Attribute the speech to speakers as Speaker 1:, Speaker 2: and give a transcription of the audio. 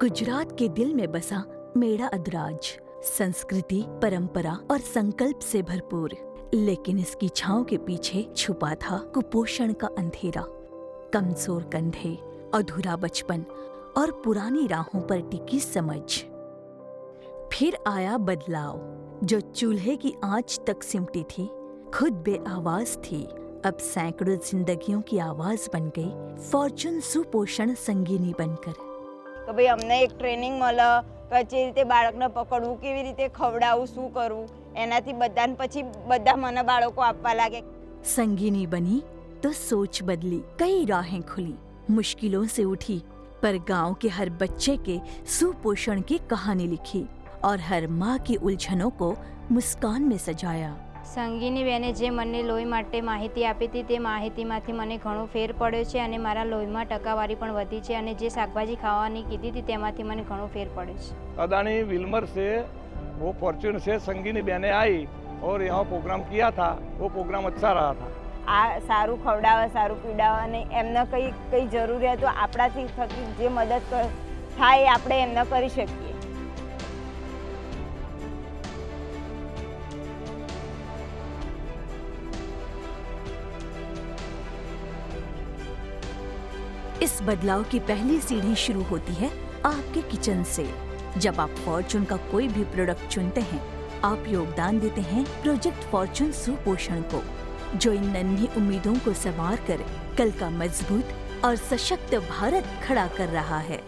Speaker 1: गुजरात के दिल में बसा मेरा अदराज संस्कृति, परंपरा और संकल्प से भरपूर, लेकिन इसकी छांव के पीछे छुपा था कुपोषण का अंधेरा। कमजोर कंधे, अधूरा बचपन और पुरानी राहों पर टिकी समझ। फिर आया बदलाव, जो चूल्हे की आंच तक सिमटी थी, खुद बेआवाज थी, अब सैकड़ों जिंदगियों की आवाज बन गई फॉर्च्यून सुपोषण संगिनी बनकर।
Speaker 2: કે ભાઈ અમને એક ટ્રેનિંગ મળે કે જે રીતે બાળકને પકડવું, કેવી રીતે ખવડાવવું, શું કરવું, એનાથી બધાને પછી બધા મને બાળકો આપવા લાગે।
Speaker 1: संगिनी बनी तो सोच बदली, कई राहें खुली, मुश्किलों से उठी, पर गांव के हर बच्चे के सुपोषण की कहानी लिखी और हर माँ की उलझनों को मुस्कान में सजाया।
Speaker 3: સંગીની બેને જે મને લોહી માટે માહિતી આપી હતી તે માહિતીમાંથી મને ઘણો ફેર પડ્યો છે અને મારા લોહીમાં ટકાવારી પણ વધી છે અને જે શાકભાજી ખાવાની કીધી હતી તેમાંથી મને ઘણો ફેર પડ્યો છે।
Speaker 4: अदानी विल्मर से वो फॉर्च्यून से संगीनी बहनें आई और यहाँ प्रोग्राम किया था, वो प्रोग्राम अच्छा रहा था।
Speaker 2: આ સારું ખવડાવે, સારું પીવડાવે અને એમને કંઈ જરૂરિયાત હોય આપણાથી થકી જે મદદ થાય એ આપણે એમને કરી શકીએ।
Speaker 1: इस बदलाव की पहली सीढ़ी शुरू होती है आपके किचन से। जब आप फॉर्च्यून का कोई भी प्रोडक्ट चुनते हैं, आप योगदान देते हैं प्रोजेक्ट फॉर्च्यून सुपोषण को, जो इन नन्ही उम्मीदों को संवार कर कल का मजबूत और सशक्त भारत खड़ा कर रहा है।